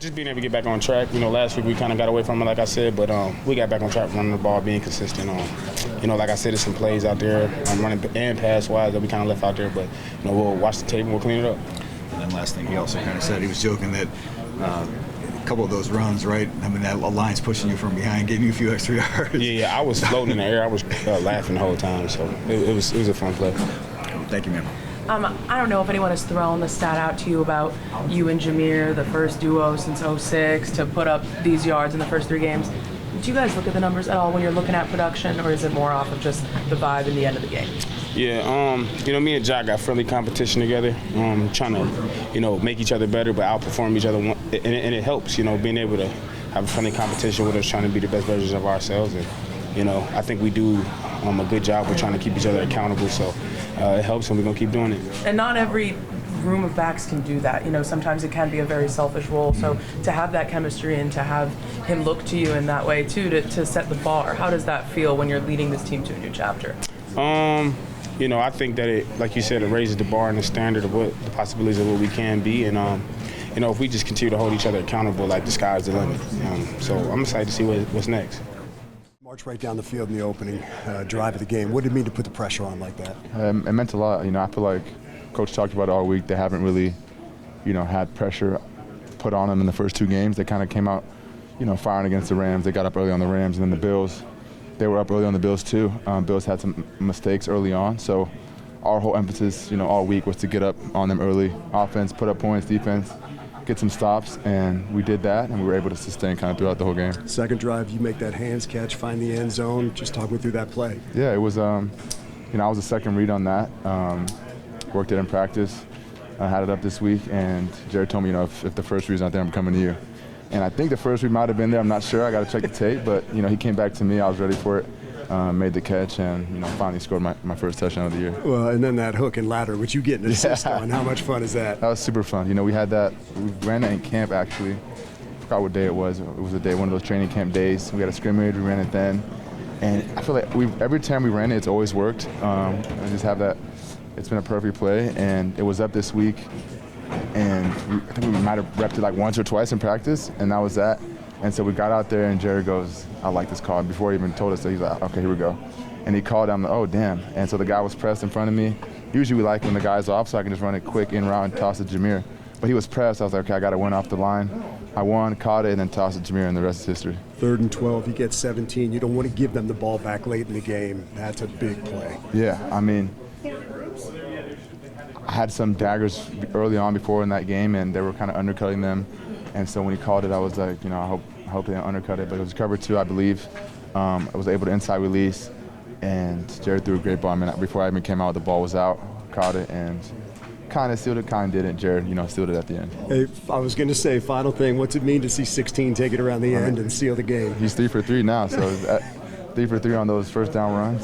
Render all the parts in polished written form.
Just being able to get back on track. Last week we kind of got away from it, like I said, but we got back on track running the ball, being consistent. Like I said, there's some plays out there, running and pass-wise that we kind of left out there, but, we'll watch the tape and we'll clean it up. And then last thing, he also kind of said, he was joking that a couple of those runs, right? I mean, that line's pushing you from behind, getting you a few extra yards. Yeah, I was floating in the air. I was laughing the whole time, so it was a fun play. Thank you, man. I don't know if anyone has thrown the stat out to you about you and Jameer, the first duo since '06, to put up these yards in the first 3 games. Do you guys look at the numbers at all when you're looking at production, or is it more off of just the vibe in the end of the game? Yeah, me and Jack got friendly competition together, trying to, make each other better, but outperform each other, and it helps, being able to have a friendly competition with us, trying to be the best versions of ourselves, and, I think we do a good job with trying to keep each other accountable, so it helps, and we're going to keep doing it. And not every room of backs can do that. Sometimes it can be a very selfish role, so to have that chemistry and to have him look to you in that way, too, to set the bar, how does that feel when you're leading this team to a new chapter? I think that it, like you said, it raises the bar and the standard of what the possibilities of what we can be. And, if we just continue to hold each other accountable, like the sky's the limit. So I'm excited to see what's next. March right down the field in the opening drive of the game. What did it mean to put the pressure on like that? It meant a lot. I feel like Coach talked about it all week. They haven't really, had pressure put on them in the first 2 games. They kind of came out, firing against the Rams. They got up early on the Rams, and then the Bills. They were up early on the Bills too. Bills had some mistakes early on, so our whole emphasis, all week was to get up on them early. Offense, put up points, defense, get some stops, and we did that, and we were able to sustain kind of throughout the whole game. Second drive, you make that hands catch, find the end zone. Just talk me through that play. Yeah, it was, I was a second read on that. Worked it in practice. I had it up this week, and Jared told me, if the first read's not there, I'm coming to you. And I think the first read might have been there. I'm not sure. I got to check the tape. But, he came back to me. I was ready for it, made the catch, and, finally scored my first touchdown of the year. Well, and then that hook and ladder, which you get an assist on. How much fun is that? That was super fun. We had that. We ran that in camp, actually. I forgot what day it was. It was one of those training camp days. We had a scrimmage. We ran it then. And I feel like every time we ran it, it's always worked. I just have that. It's been a perfect play, and it was up this week. And I think we might have repped it like once or twice in practice, and that was that. And so we got out there, and Jared goes, I like this call. And before he even told us that, he's like, okay, here we go. And he called, I'm like, oh, damn. And so the guy was pressed in front of me. Usually we like when the guy's off, so I can just run it quick in route and toss it to Jameer. But he was pressed. I was like, okay, I got to win off the line. I won, caught it, and then tossed it to Jameer, and the rest is history. 3rd and 12, you get 17. You don't want to give them the ball back late in the game. That's a big play. Yeah, I had some daggers early on before in that game, and they were kind of undercutting them. And so when he called it, I was like, I hope they don't undercut it. But it was cover 2, I believe. I was able to inside release, and Jared threw a great ball. Before I even came out, the ball was out, caught it, and kind of sealed it, kind of didn't. Jared, sealed it at the end. Hey, I was going to say, final thing, what's it mean to see 16 take it around the end and seal the game? He's 3 for 3 now, so 3 for 3 on those first down runs.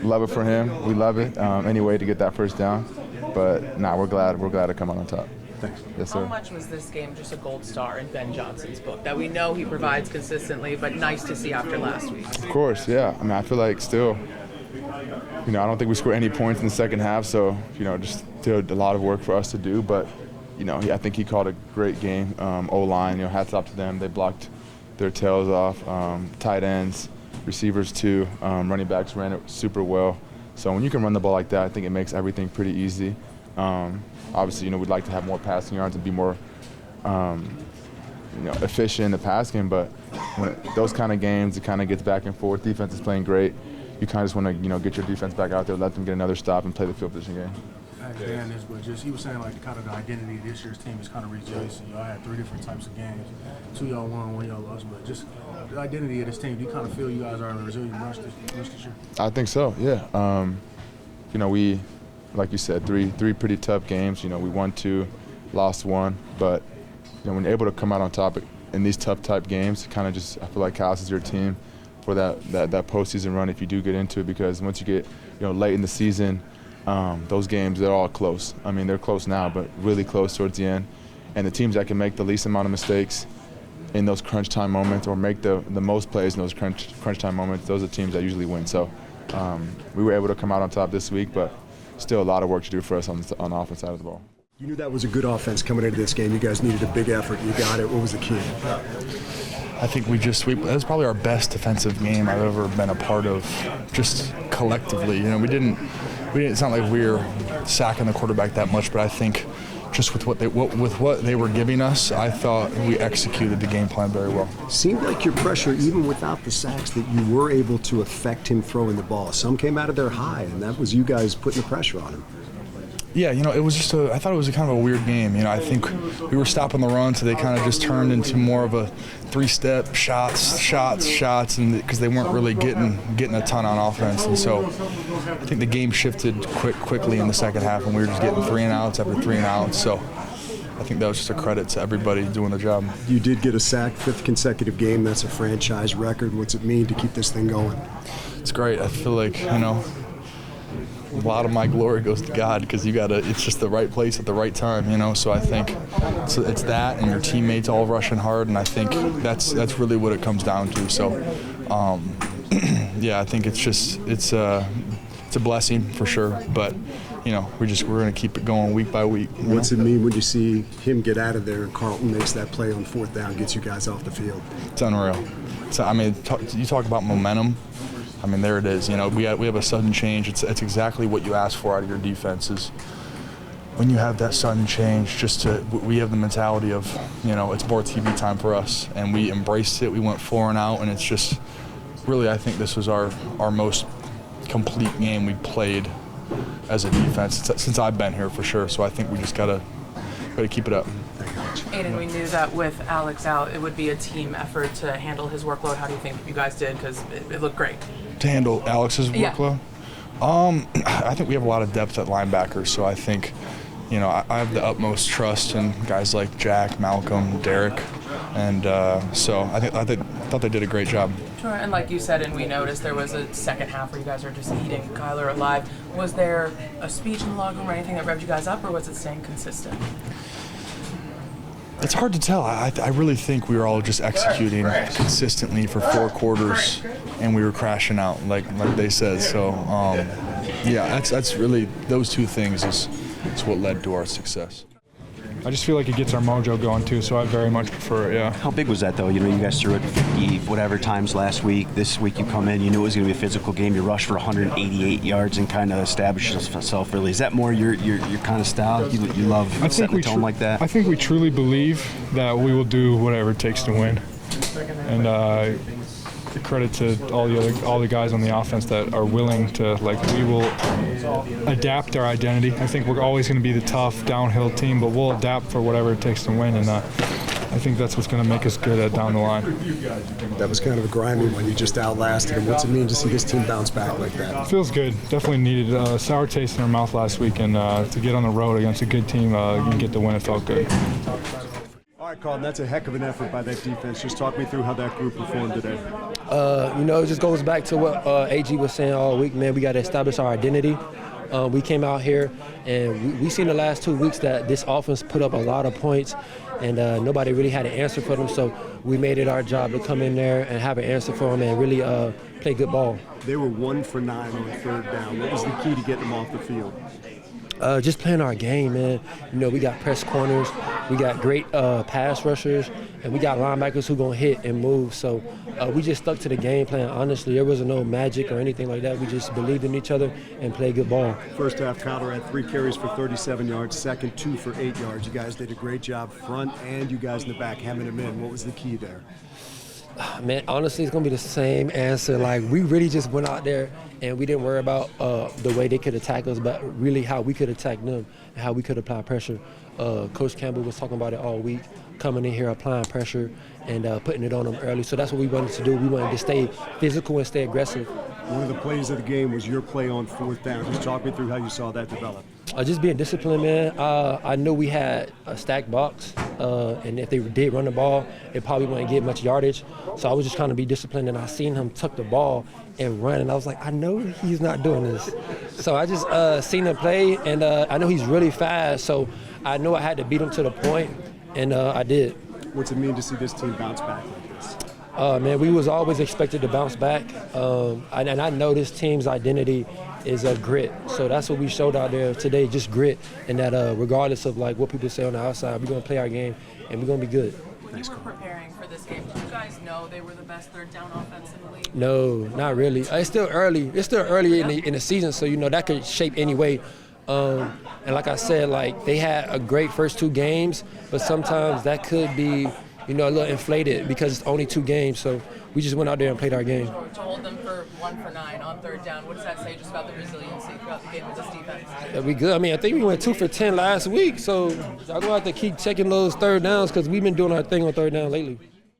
Love it for him. We love it. Any way to get that first down. But we're glad to come out on top. Thanks. Yes, sir. How much was this game just a gold star in Ben Johnson's book that we know he provides consistently, but nice to see after last week? Of course, yeah. I feel like still, I don't think we scored any points in the second half, so, just still a lot of work for us to do. But, I think he called a great game. O-line, hats off to them. They blocked their tails off. Tight ends, receivers too. Running backs ran it super well. So when you can run the ball like that, I think it makes everything pretty easy. Obviously, we'd like to have more passing yards and be more, efficient in the pass game. But when those kind of games, it kind of gets back and forth. Defense is playing great. You kind of just want to, get your defense back out there, let them get another stop, and play the field position game. Dan is, but just he was saying like kind of the identity of this year's team is kind of rejoicing. Y'all had 3 different types of games. 2 y'all won, 1 y'all lost, but just the identity of this team. Do you kind of feel you guys are a resilient bunch this year? I think so. Yeah. We, like you said, three pretty tough games. We won 2, lost 1, but when you're able to come out on top in these tough type games, it kind of just I feel like houses your team for that postseason run if you do get into it, because once you get late in the season. Those games, they're all close. They're close now, but really close towards the end. And the teams that can make the least amount of mistakes in those crunch time moments, or make the most plays in those crunch time moments, those are the teams that usually win. So we were able to come out on top this week, but still a lot of work to do for us on the offense side of the ball. You knew that was a good offense coming into this game. You guys needed a big effort. You got it. What was the key? I think that was probably our best defensive game I've ever been a part of, just collectively. You know, we didn't. It's not like we were sacking the quarterback that much, but I think just with what they were giving us, I thought we executed the game plan very well. Seemed like your pressure, even without the sacks, that you were able to affect him throwing the ball. Some came out of there high, and that was you guys putting the pressure on him. Yeah, you know, it was just I thought it was a kind of a weird game. You know, I think we were stopping the run, so they kind of just turned into more of a three-step shots, and because they weren't really getting a ton on offense. And so I think the game shifted quickly in the second half, and we were just getting 3-and-outs after 3-and-outs. So I think that was just a credit to everybody doing the job. You did get a sack, 5th consecutive game. That's a franchise record. What's it mean to keep this thing going? It's great. I feel like, you know, a lot of my glory goes to God because it's just the right place at the right time, you know. So I think it's that and your teammates all rushing hard, and I think that's really what it comes down to. So, yeah, I think it's a blessing for sure, but you know, we're going to keep it going week by week. What's it mean when you see him get out of there and Carlton makes that play on 4th down, gets you guys off the field? It's unreal. You talk about momentum. I mean, there it is. You know, we have a sudden change. It's exactly what you ask for out of your defenses. When you have that sudden change, we have the mentality of, you know, it's more TV time for us, and we embraced it. We went 4-and-out, and it's just really, I think this was our most complete game we played as a defense since I've been here for sure. So I think we just gotta keep it up. Aidan, we knew that with Alex out, it would be a team effort to handle his workload. How do you think you guys did? Because it looked great. To handle Alex's workload? Yeah. I think we have a lot of depth at linebackers, so I think, you know, I have the utmost trust in guys like Jack, Malcolm, Derek, and so I thought they did a great job. Sure, and like you said, and we noticed there was a second half where you guys are just eating Kyler alive. Was there a speech in the locker room or anything that revved you guys up, or was it staying consistent? It's hard to tell. I really think we were all just executing consistently for 4 quarters, and we were crashing out, like they said. So, yeah, that's really those two things is what led to our success. I just feel like it gets our mojo going too, so I very much prefer it, yeah. How big was that though? You know, you guys threw it 50 whatever times last week. This week you come in, you knew it was going to be a physical game. You rushed for 188 yards and kind of established yourself really. Is that more your kind of style? You love setting the tone like that? I think we truly believe that we will do whatever it takes to win. And credit to all the guys on the offense that are willing to, we will adapt our identity. I think we're always going to be the tough downhill team, but we'll adapt for whatever it takes to win, and I think that's what's going to make us good at down the line. That was kind of a grimy one. You just outlasted him. What's it mean to see this team bounce back like that? Feels good. Definitely needed a sour taste in our mouth last week, and to get on the road against a good team and get the win, it felt good. All right, Carlton, that's a heck of an effort by that defense. Just talk me through how that group performed today. You know, it just goes back to what AG was saying all week, man. We got to establish our identity. We came out here, and we seen the last 2 weeks that this offense put up a lot of points, and nobody really had an answer for them. So we made it our job to come in there and have an answer for them and really play good ball. They were 1 for 9 on 3rd down. What was the key to getting them off the field? Just playing our game, man. You know, we got press corners, we got great pass rushers, and we got linebackers who gonna hit and move. So we just stuck to the game plan. Honestly, there wasn't no magic or anything like that. We just believed in each other and played good ball. First half, Kyler had 3 carries for 37 yards. Second, 2 for 8 yards. You guys did a great job front and you guys in the back hemming him in. What was the key there? Man, honestly, it's going to be the same answer. We really just went out there and we didn't worry about the way they could attack us, but really how we could attack them and how we could apply pressure. Coach Campbell was talking about it all week, coming in here, applying pressure and putting it on them early. So that's what we wanted to do. We wanted to stay physical and stay aggressive. One of the plays of the game was your play on 4th down. Just talk me through how you saw that develop. Just being disciplined, man. I knew we had a stacked box, and if they did run the ball, it probably wouldn't get much yardage. So I was just trying to be disciplined, and I seen him tuck the ball and run, and I was like, I know he's not doing this. So I just seen him play, and I know he's really fast, so I knew I had to beat him to the point, and I did. What's it mean to see this team bounce back like this? Man, we was always expected to bounce back, and I know this team's identity is grit. So that's what we showed out there today, just grit, and that regardless of like what people say on the outside, we're gonna play our game and we're gonna be good. When you were preparing for this game, did you guys know they were the best third down offense in the league? No, not really. It's still early. It's still early in the season, so that could shape any way. And like I said, like they had a great first 2 games, but sometimes that could be, a little inflated because it's only 2 games. So we just went out there and played our game. To hold them for 1 for 9 on third down, what does that say just about the resiliency throughout the game of this defense? Yeah, we good. I mean, I think we went 2 for 10 last week, so I'm going to have to keep checking those third downs because we've been doing our thing on third down lately.